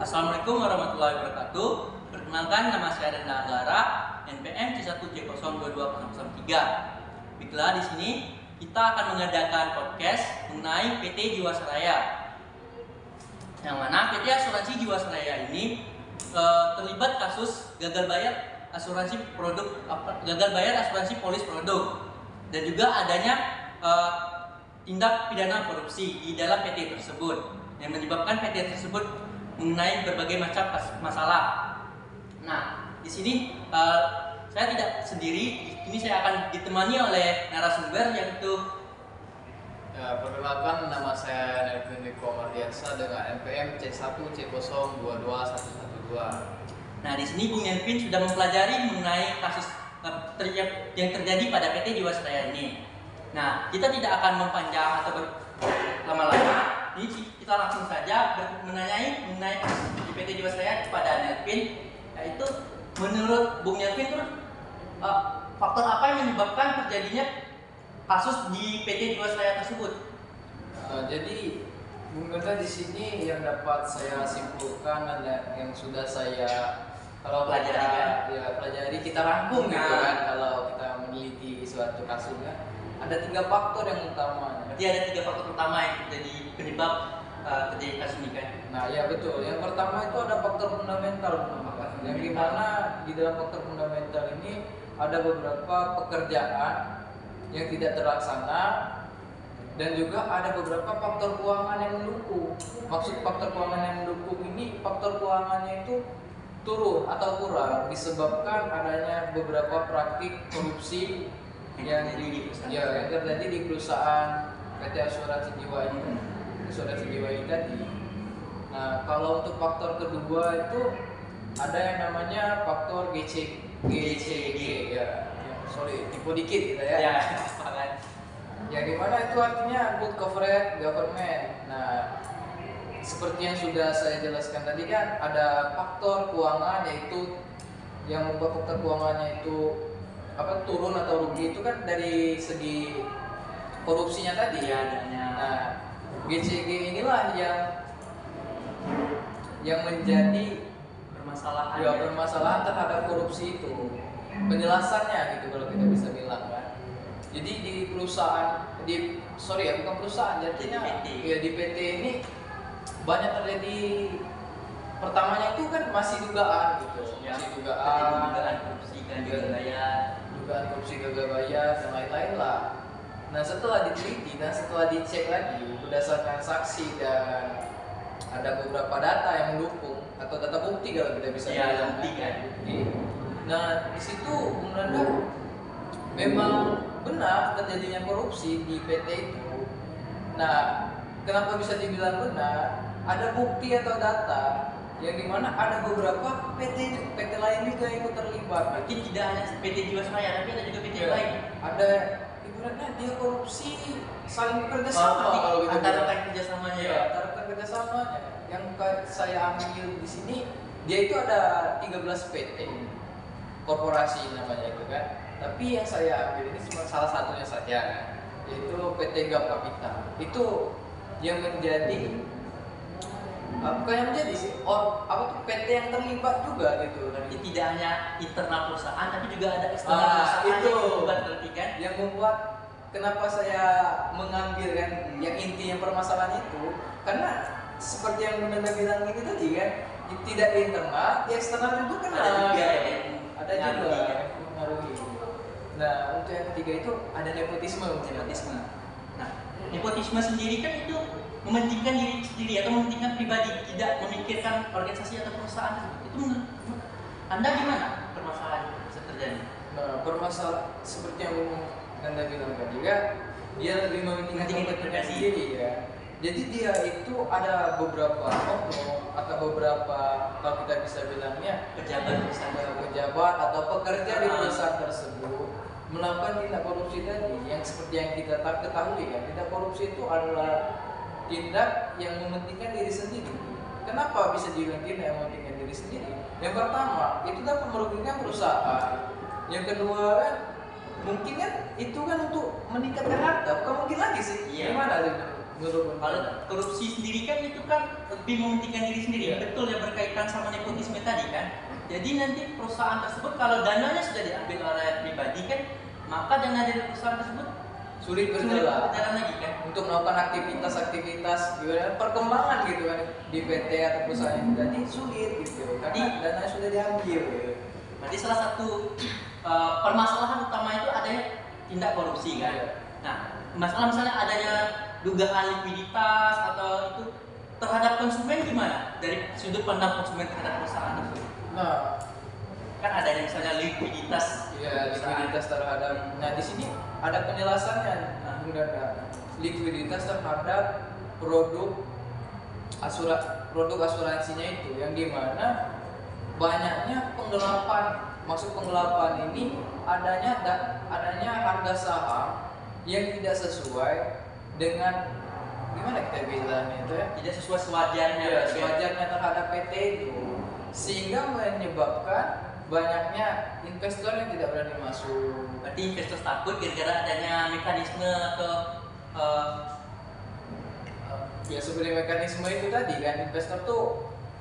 Assalamualaikum warahmatullahi wabarakatuh. Perkenalkan, nama saya Renda Anggara, NPM C1C02203. Baiklah, di sini kita akan mengadakan podcast mengenai PT Jiwasraya. Yang mana PT Asuransi Jiwasraya ini terlibat kasus gagal bayar asuransi polis produk, dan juga adanya tindak pidana korupsi di dalam PT tersebut yang menyebabkan PT tersebut mengenai berbagai macam masalah. Nah, di sini saya tidak sendiri. Di sini saya akan ditemani oleh narasumber, yaitu perkenalkan, nama saya Nelvin Riko Mardiansa dengan NPM C1C0221112. Nah, di sini Bung Nelvin sudah mempelajari mengenai kasus yang terjadi pada PT Jiwasraya ini. Nah, kita tidak akan mempanjang atau berlama-lama. Ini kita langsung saja mengenai di PT Jiwasraya kepada Nelvin, yaitu menurut Bung Nelvin faktor apa yang menyebabkan terjadinya kasus di PT Jiwasraya tersebut? Jadi mungkin di sini yang dapat saya simpulkan dan yang sudah saya pelajari kita rangkum gitu kan, kalau kita meneliti suatu kasusnya ada 3 faktor yang utama. Berarti ada 3 faktor utama yang menjadi penyebab terjadi kasus ini kan? Nah ya betul. Yang pertama itu ada faktor fundamental, yang dimana di dalam faktor fundamental ini ada beberapa pekerjaan yang tidak terlaksana, dan juga ada beberapa faktor keuangan yang mendukung. Maksud faktor keuangan yang mendukung ini, faktor keuangannya itu turun atau kurang disebabkan adanya beberapa praktik korupsi yang terjadi di perusahaan PT Asuransi Jiwa ini tadi. Nah, kalau untuk faktor kedua itu ada yang namanya faktor GCG ya. Tipu dikit gitu ya. Ya, yang dimana itu artinya good corporate government. Nah, seperti yang sudah saya jelaskan tadi kan, ada faktor keuangan, yaitu yang membuat faktor keuangannya itu turun atau rugi itu kan dari segi korupsinya tadi ya adanya. Nah, GCG inilah yang menjadi permasalahan terhadap korupsi itu. Penjelasannya gitu kalau kita bisa bilang kan. Jadi di perusahaan bukan perusahaan, jadinya di PT ini banyak terjadi. Pertamanya itu kan masih dugaan gitu, dugaan korupsi gagal bayar dan lain-lain lah. Nah, setelah diteliti dan setelah dicek lagi berdasarkan saksi dan ada beberapa data yang mendukung atau data bukti kalau kita bisa bilang bukti. Nah, di situ menurut memang benar terjadinya korupsi di PT itu. Nah, kenapa bisa dibilang benar? Ada bukti atau data yang dimana ada beberapa PT lain juga yang ikut terlibat. Mungkin tidak hanya PT Jiwasraya, tapi ada juga PT lain. Ada ibaratnya dia korupsi saling bekerja sama kalau gitu. Antara kerjasamanya. Ya, antara kerjasamanya. Yang saya ambil di sini, dia itu ada 13 PT korporasi namanya itu kan. Tapi yang saya ambil ini cuma salah satunya saja kan, yaitu PT Gap Capital. Itu yang menjadi PT yang terlibat juga gitu. Jadi tidak hanya internal perusahaan, tapi juga ada eksternal perusahaan itu yang terlibat kan? Yang membuat kenapa saya mengambil yang intinya permasalahan itu, karena seperti yang Bunda bilang ini tadi kan, tidak di internal, di eksternal itu kan ada juga mengaruhi. Nah, untuk yang ketiga itu ada nepotisme. Nah, nepotisme sendiri kan itu mementingkan diri sendiri atau mementingkan pribadi, tidak memikirkan organisasi atau perusahaan. Itu menurut Anda gimana permasalahan bisa terjadi? Nah, permasalahan seperti yang Anda bilang tadi kan, dia lebih mementingkan kepentingan sendiri ya. Jadi dia itu ada beberapa oknum atau beberapa, kalau kita bisa bilangnya pejabat atau pekerja di perusahaan tersebut melakukan tindak korupsi tadi, yang seperti yang kita ketahui kan, tindak korupsi itu adalah tindak yang mementingkan diri sendiri. Kenapa bisa dibilang tindak yang mementingkan diri sendiri? Yang pertama, itu dapat merugikan perusahaan. Yang kedua kan, mungkin kan itu kan untuk meningkatkan harta, bukan mungkin lagi sih. Iya. Gimana Kalau korupsi sendiri kan itu kan lebih mementingkan diri sendiri, Iya. betul yang berkaitan sama nepotisme tadi kan. Jadi nanti perusahaan tersebut kalau dananya sudah diambil oleh pribadi kan, maka dana dari perusahaan tersebut sulit sulit berjalan berjalan lagi kan. untuk melakukan aktivitas-aktivitas gimana perkembangan gitu kan di PT atau perusahaan itu tadi sulit gitu karena dana sudah diambil. Berarti salah satu permasalahan utama itu adanya tindak korupsi kan. Iya. Nah, masalah misalnya adanya dugaan likuiditas atau itu terhadap konsumen gimana? Dari sudut pandang konsumen terhadap perusahaan tersebut. Nah, Kan adanya misalnya likuiditas. ya likuiditas terhadap. Nah di sini ada penjelasannya, Bung Dada. Likuiditas terhadap produk asuransinya itu yang dimana banyaknya penggelapan. Maksud penggelapan ini adanya harga saham yang tidak sesuai dengan gimana kita bilangnya itu ya, Tidak sesuai sewajarnya. ya sewajarnya terhadap PT itu, sehingga menyebabkan banyaknya investor yang tidak berani masuk. Berarti investor takut gara-gara adanya mekanisme atau Ya sebenarnya mekanisme itu tadi kan, investor tuh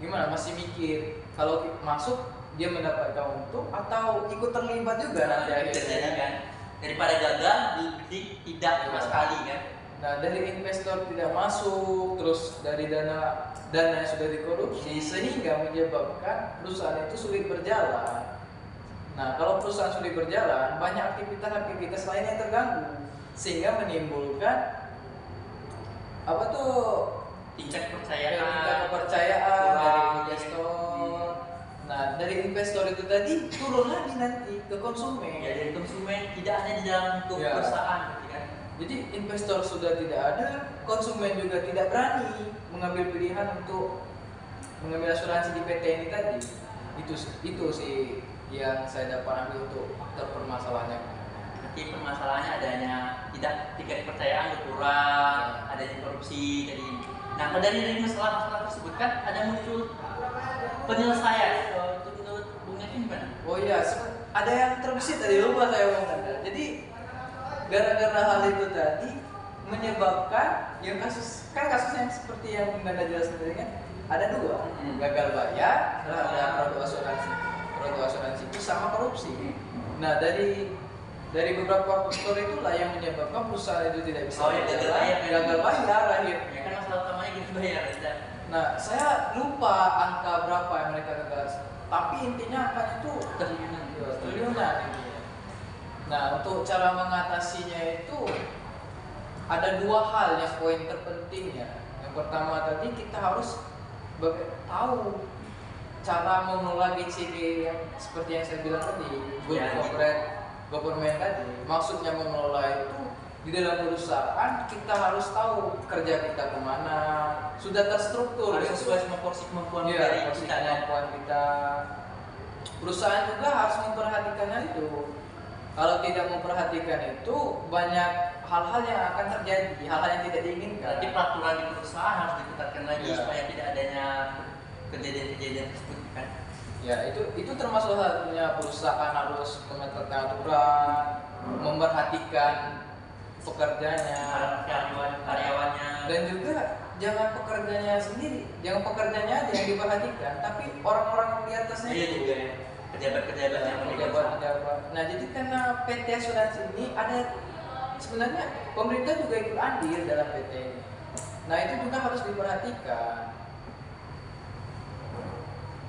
gimana masih mikir kalau masuk dia mendapatkan untung atau ikut terlibat juga nanti terjadi akhirnya. kan. Daripada gagal, tidak sama sekali kan. Nah dari investor tidak masuk, terus dari dana yang sudah dikorupsi sehingga menyebabkan perusahaan itu sulit berjalan. Nah kalau perusahaan sulit berjalan, banyak aktivitas lainnya terganggu sehingga menimbulkan apa tuh Tingkat tingkat kepercayaan kepercayaan kurang. dari investor. Nah dari investor itu tadi turun lagi nanti ke konsumen. Ya, dari konsumen tidak hanya di dalam lingkup Ya. perusahaan gitu kan. Jadi investor sudah tidak ada, konsumen juga tidak berani mengambil pilihan untuk mengambil asuransi di PT ini tadi. Itu sih yang saya dapat ambil untuk faktor permasalahannya. Berarti permasalahannya adanya tingkat kepercayaan kurang, adanya korupsi jadi. Nah, kalau dari masalah-masalah tersebut kan ada muncul penyelesaian. Untuk menurut Bung Nevin gimana? Oh iya, ada yang terbesit tadi lupa saya ngomong. Jadi gara-gara hal itu tadi menyebabkan yang kasus yang seperti yang Anda jelaskan tadi kan ada dua, gagal bayar terhadap produk asuransi itu sama korupsi. Nah dari beberapa faktor itulah yang menyebabkan perusahaan itu tidak bisa gagal bayar akhirnya. Ya kan masalah utamanya gagal bayar aja. Nah saya lupa angka berapa yang mereka gagal, tapi intinya angkanya itu triliunan intinya. Nah untuk cara mengatasinya itu ada dua hal yang poin terpentingnya. Yang pertama tadi kita harus tahu cara mengelola GCD yang seperti yang saya bilang tadi, good corporate government tadi. Maksudnya mengelola itu di dalam perusahaan kita harus tahu kerja kita kemana, sudah terstruktur, Harus sesuai sama porsi kemampuan ya, dari porsi kita. kemampuan kita. Perusahaan juga harus memperhatikan hal itu. Kalau tidak memperhatikan itu, banyak hal-hal yang akan terjadi, hal-hal yang tidak diinginkan. Berarti peraturan di perusahaan harus diketatkan lagi Ya. supaya tidak adanya kejadian-kejadian tersebut kan. Ya itu termasuk satunya perusahaan harus menetapkan aturan, memperhatikan pekerjanya, karyawannya. dan juga jangan pekerjanya sendiri, jangan pekerjanya aja yang diperhatikan, tapi orang-orang di atasnya Iya itu. juga ya. Pejabat-pejabat yang Pejabat-pejabat. Nah jadi karena PT asuransi ini ada sebenarnya pemerintah juga ikut andil dalam PT ini. Nah itu juga harus diperhatikan.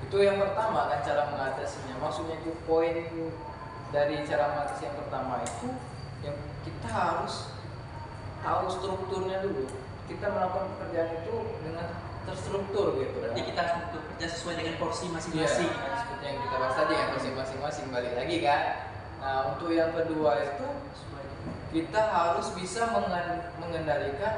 Itu yang pertama kan cara mengatasinya. Maksudnya itu poin dari cara mengatasi yang pertama itu yang kita harus tahu strukturnya dulu. Kita melakukan pekerjaan itu dengan terstruktur gitu. Berarti kita harus bekerja sesuai dengan porsi Iya, masing-masing. seperti yang kita bahas tadi yang porsi masing-masing balik lagi kan. Nah untuk yang kedua itu kita harus bisa mengendalikan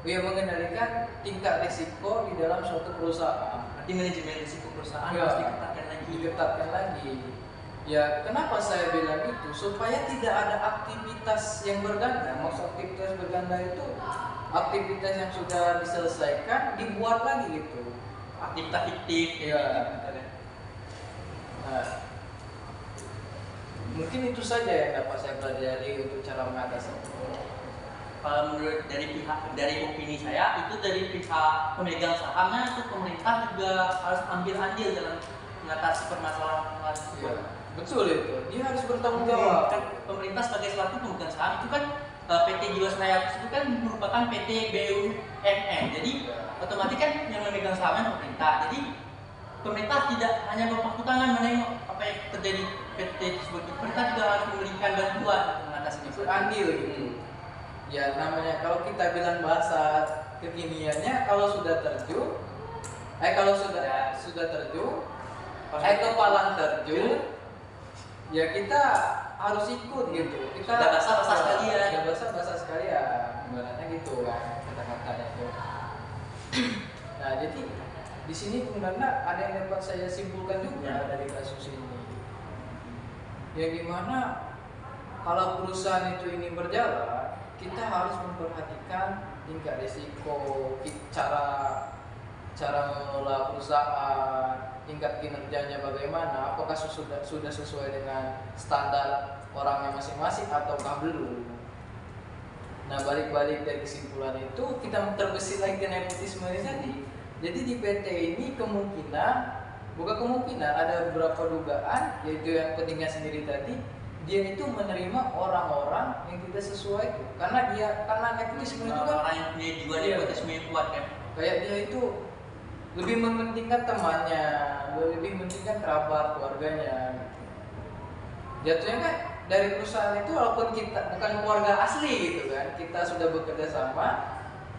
mengendalikan tingkat risiko di dalam suatu perusahaan. Berarti manajemen risiko perusahaan Ya, harus diketatkan lagi. Ya, kenapa saya bilang itu? Supaya tidak ada aktivitas yang berganda. Maksud aktivitas berganda itu aktivitas yang sudah diselesaikan dibuat lagi gitu. Aktivitas fiktif. Iya. Nah, mungkin itu saja yang dapat saya pelajari untuk cara mengatasi. kalau menurut dari opini saya itu dari pihak pemegang sahamnya itu pemerintah juga harus ambil andil dalam mengatasi permasalahan Iya, betul itu. Dia harus bertanggung jawab. kan pemerintah sebagai selaku pemegang saham itu kan PT Jiwasraya itu kan merupakan PT BUMN. Jadi otomatis kan yang memegang sahamnya pemerintah. Jadi pemerintah tidak hanya berpangku tangan menengok apa yang terjadi PT tersebut. Pemerintah juga harus memberikan bantuan untuk mengatasi Itu masalah. andil gitu. Ya namanya kalau kita bilang bahasa kekiniannya kalau sudah terjun, kalau sudah terjun, kepalan terjun, ya kita harus ikut gitu. Kita Sudah basah-basah sekalian. Sudah basah-basah sekalian, ibaratnya gitu kan kata-katanya itu. Nah jadi di sini Bung Nanda ada yang dapat saya simpulkan juga dari kasus ini, yang dimana kalau perusahaan itu ingin berjalan, kita harus memperhatikan tingkat risiko, cara mengelola perusahaan, tingkat kinerjanya bagaimana, apakah sudah sesuai dengan standar orangnya masing-masing ataukah belum. Nah balik-balik dari kesimpulan itu kita terbesit lagi ke nepotisme ini tadi. Jadi di PT ini bukan kemungkinan ada beberapa dugaan, yaitu yang pentingnya sendiri tadi, dia itu menerima orang-orang yang tidak sesuai itu. Karena nepotisme itu kan orang yang punya jiwa nepotisme yang kuat kan. kayak dia itu lebih mementingkan temannya, lebih mementingkan kerabat, keluarganya. Jatuhnya kan dari perusahaan itu walaupun kita bukan keluarga asli gitu kan, kita sudah bekerja sama,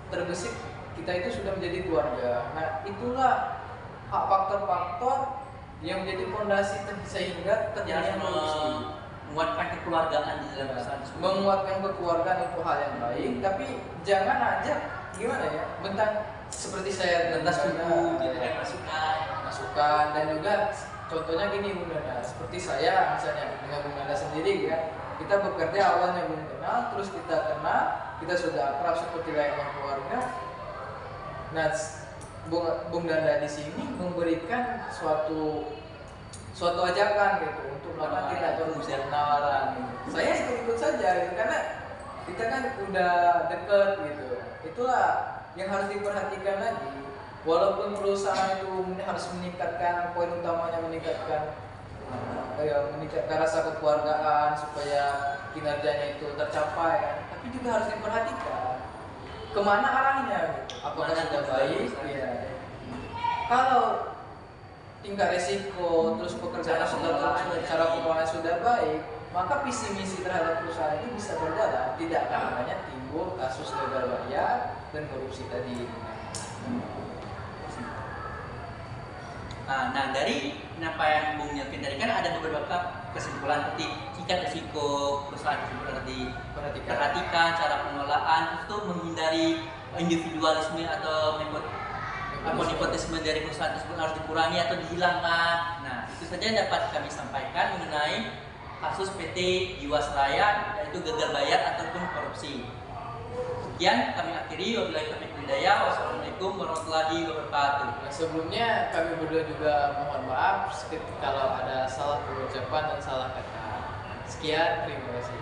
terbesit kita itu sudah menjadi keluarga. Nah itulah faktor-faktor yang menjadi fondasi sehingga terjadi menguatkan kekeluargaan di dalam perusahaan tersebut. Menguatkan kekeluargaan itu hal yang baik, tapi jangan aja gimana ya, seperti saya Lantas tentang gitu kan masukan dan juga contohnya gini Bunda Nanda, seperti saya misalnya dengan Bunda Nanda sendiri kan, kita bekerja awalnya belum kenal, terus kita kenal, kita sudah akrab seperti layaknya keluarga. Nah, Bung Nanda di sini memberikan suatu ajakan gitu untuk melakukan tindak penawaran gitu. Saya ikut saja gitu, karena kita kan udah deket gitu. Itulah yang harus diperhatikan lagi. Walaupun perusahaan itu harus meningkatkan, poin utamanya meningkatkan rasa kekeluargaan supaya kinerjanya itu tercapai kan. Tapi juga harus diperhatikan kemana arahnya gitu. Apakah sudah baik? Iya. Kalau tingkat resiko terus pekerjaan cara pengelolaan sudah baik, maka visi misi terhadap perusahaan itu bisa berjalan, tidak akan banyak timbul kasus gagal bayar dan korupsi tadi. Nah dari apa yang Bung Nyelvin tadi kan ada beberapa kesimpulan seperti tingkat risiko perusahaan tersebut harus diperhatikan, cara pengelolaan itu menghindari individualisme atau nepotisme dari perusahaan tersebut harus dikurangi atau dihilangkan. Nah itu saja yang dapat kami sampaikan mengenai kasus PT Jiwasraya, yaitu gagal bayar ataupun korupsi. Sekian kami akhiri. Wabillahi taufiq wal hidayah. Wassalamualaikum warahmatullahi wabarakatuh. Nah, sebelumnya kami berdua juga mohon maaf kalau ada salah pengucapan dan salah kata. Sekian, terima kasih.